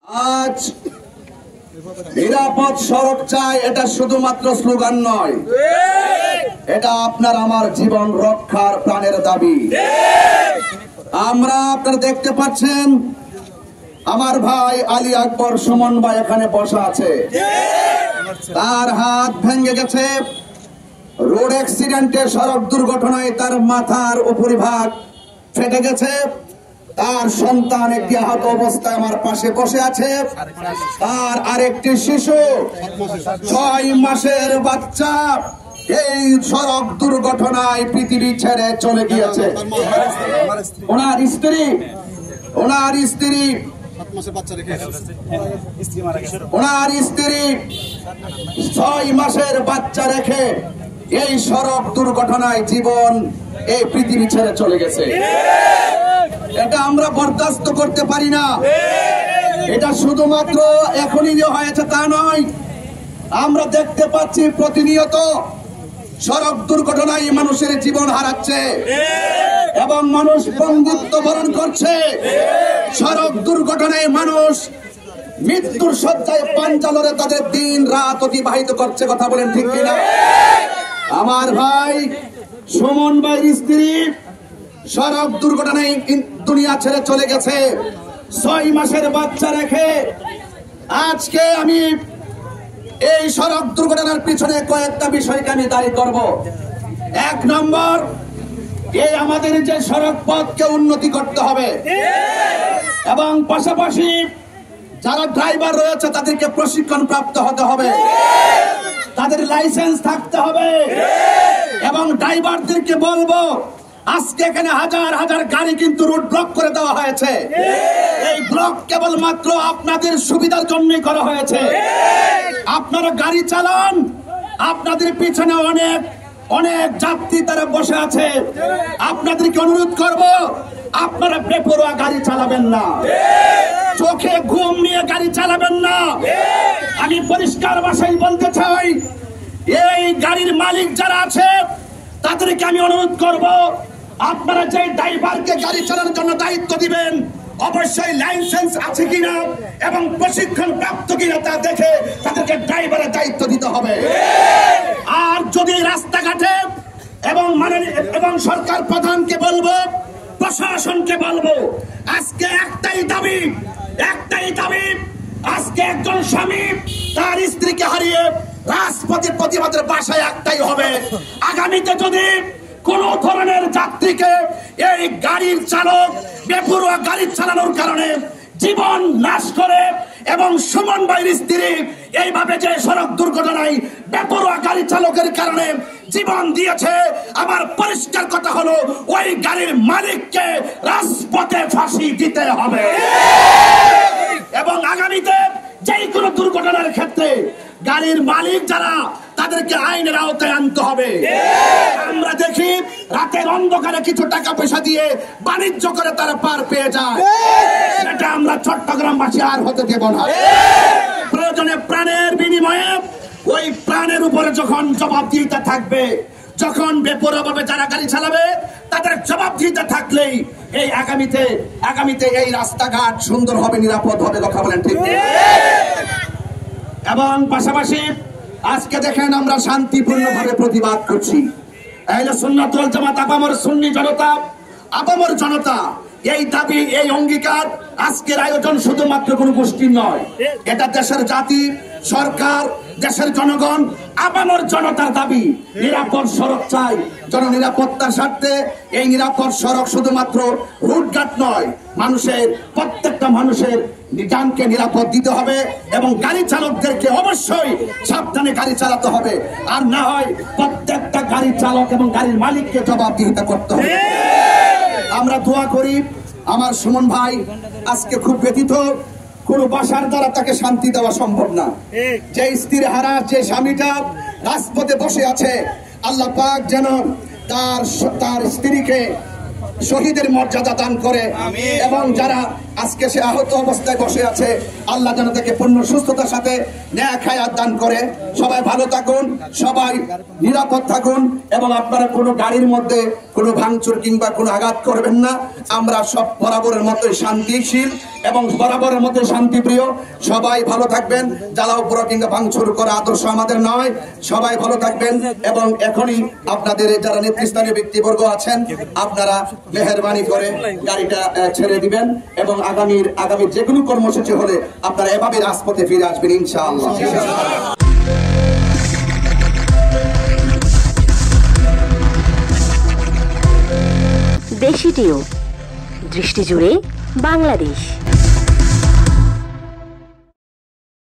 আজ নিরাপদ সড়ক চাই, এটা শুধুমাত্র স্লোগান নয়, এটা আপনার আমার জীবন রক্ষার প্রাণের দাবি। আমরা আপনারা দেখতে পাচ্ছেন আমার ভাই আলী আকবর সুমন ভাই এখানে বসা আছে, তার হাত ভেঙে গেছে রোড অ্যাক্সিডেন্টে, সড়ক দুর্ঘটনায় তার মাথার উপরিভাগ ফেটে গেছে। তার সন্তান একটি আহত অবস্থায় আমার পাশে বসে আছে। তার আরেকটি শিশু 6 মাসের বাচ্চা এই সড়ক দুর্ঘটনায় পৃথিবী ছেড়ে চলে গিয়েছে। ওনার স্ত্রী 6 মাসের বাচ্চা রেখে এই সড়ক দুর্ঘটনায় জীবন এই পৃথিবী ছেড়ে চলে গেছে। এটা আমরা বরদাস্ত করতে পারি না। এটা শুধুমাত্র এখনই যে হয়েছে তা নয়, আমরা দেখতে পাচ্ছি প্রতিনিয়ত সড়ক দুর্ঘটনায় মানুষের জীবন হারাচ্ছে এবং মানুষ বন্দিত্ব বরণ করছে। সড়ক দুর্ঘটনায় মানুষ মৃত্যুর শয্যায় পাঞ্জালরে তাদের দিন রাত অতিবাহিত করছে। কথা বলেন ঠিক কিনা? আমার ভাই সুমন ভাইয়ের স্ত্রী সড়ক দুর্ঘটনায় দুনিয়া ছেড়ে চলে গেছে 6 মাসের বাচ্চা রেখে। আজকে আমি এই সড়ক দুর্ঘটনার পিছনে কয়েকটা বিষয়কে আমি দায়ী করব। 1 নম্বর, এই আমাদের যে সড়ক পথকে উন্নতি করতে হবে এবং পাশাপাশি যারা ড্রাইভার রয়েছে তাদেরকে প্রশিক্ষণ প্রাপ্ত হতে হবে, তাদের লাইসেন্স থাকতে হবে এবং ড্রাইভারদেরকে বলবো আজকে এখানে হাজার হাজার গাড়ি কিন্তু রুট ব্লক করে দেওয়া হয়েছে। এই ব্লক কেবলমাত্র আপনাদের সুবিধার জন্যই করা হয়েছে। আপনারা গাড়ি চালান, আপনাদের পিছনে অনেক অনেক যাত্রী তারা বসে আছে। আপনাদেরকে অনুরোধ করব, আপনারা বেপরোয়া গাড়ি চালাবেন না, চোখে ঘুম নিয়ে গাড়ি চালাবেন না। আমি পরিষ্কার ভাষায় বলতে চাই, এই গাড়ির মালিক যারা আছে তাদেরকে আমি অনুরোধ করব, আপনারা যে ড্রাইভারকে গাড়ি চালানোর জন্য দায়িত্ব দিবেন অবশ্যই লাইসেন্স আছে কিনা এবং প্রশিক্ষণ প্রাপ্ত কিনা তা দেখে তাদেরকে ড্রাইভারের দায়িত্ব দিতে হবে। আর যদি রাস্তাঘাটে এবং সরকার প্রধানকে বলবো, প্রশাসনকে বলবো, আজকে একটাই দাবি, আজকে একজন স্বামী তার স্ত্রীকে হারিয়ে রাজপথে প্রতিবাদের বাসায় একটাই হবে, আগামীতে যদি কোন ধরনের যাত্রীকে এই গাড়ির চালক বেপরোয়া গাড়ি চালানোর কারণে জীবন নাশ করে এবং সুমন ভাইয়ের স্ত্রী এইভাবে যে সড়ক দুর্ঘটনায় বেপরোয়া গাড়ি চালকের কারণে জীবন দিয়েছে, আমার পরিষ্কার কথা হলো ওই গাড়ির মালিককে রাজপথে ফাঁসি দিতে হবে এবং আগামীতে যে কোনো দুর্ঘটনার ক্ষেত্রে গাড়ির মালিক যারা তাদেরকে আইনের আওতায় আনতে হবে। আমরা দেখি রাতের অন্ধকারে কিছু টাকা পয়সা দিয়ে বাণিজ্য করে তারা পার পেয়ে যায়, সেটা আমরা চট্টগ্রামবাসী আর হতে দেব না। প্রয়োজনে প্রাণের বিনিময়ে ওই প্রাণের উপরে যখন জবাবদিহিতা থাকবে, যখন বেপরোয়াভাবে যারা গাড়ি চালাবে তাদের জবাবদিহিতা থাকলেই এই আগামীতে এই রাস্তাঘাট সুন্দর হবে, নিরাপদ হবে। কথা বলেন ঠিক? এবং পাশাপাশি আজকে দেখেন আমরা শান্তিপূর্ণভাবে প্রতিবাদ করছি। আহলে সুন্নাত ওয়াল জামাত আপামর সুন্নি জনতা, আপামর জনতা, এই দাবি, এই অঙ্গীকার, আজকের আয়োজন শুধুমাত্র কোন গোষ্ঠীর নয়, এটা দেশের জাতি, সরকার, দেশের জনগণ, আপামর জনতার দাবি। নিরাপদ সড়ক চাই, জননিরাপত্তার স্বার্থে এই নিরাপদ সড়ক শুধুমাত্র রুটঘাট নয়, প্রত্যেকটা মানুষের জানকে নিরাপদ দিতে হবে এবং গাড়ি চালকদেরকে অবশ্যই সাবধানে গাড়ি চালাতে হবে। আর না হয় প্রত্যেকটা গাড়ি চালক এবং গাড়ির মালিককে জবাবদিহিতা করতে হবে। আমরা দোয়া করি আমার সুমন ভাই আজকে খুব ব্যথিত, কোন বাসার দ্বারা তাকে শান্তি দেওয়া সম্ভব না। যে স্ত্রী হারা, যে স্বামীটা রাজপথে বসে আছে, আল্লাহ পাক যেন তার স্ত্রীকে শহীদের মর্যাদা দান করে এবং যারা আজকে সে আহত অবস্থায় বসে আছে। আল্লাহ যেন তাকে পূর্ণ সুস্থতার সাথে ন্যায় হায়াত দান করে। সবাই ভালো থাকুন, সবাই নিরাপদ থাকুন, এবং আপনারা কোনো গাড়ির মধ্যে কোনো ভাঙচুর কিংবা কোনো আঘাত করবেন না। আমরা সব বরাবরের মতোই শান্তিশীল এবং বরাবরের মতো শান্তিপ্রিয়। সবাই ভালো থাকবেন। জ্বালাও পোড়া কিংবা ভাঙচুর করা আদর্শ আমাদের নয়। সবাই ভালো থাকবেন, এবং এখনই আপনাদের যারা নেতৃস্থানীয় ব্যক্তিবর্গ আছেন আপনারা মেহেরবানি করে গাড়িটা ছেড়ে দিবেন, এবং আগামী যে কোনো কর্মসূচি হলে আপনারা এভাবে রাজপথে ফিরে আসবেন ইনশাআল্লাহ। দেশি টিউব, দৃষ্টি জুড়ে বাংলাদেশ।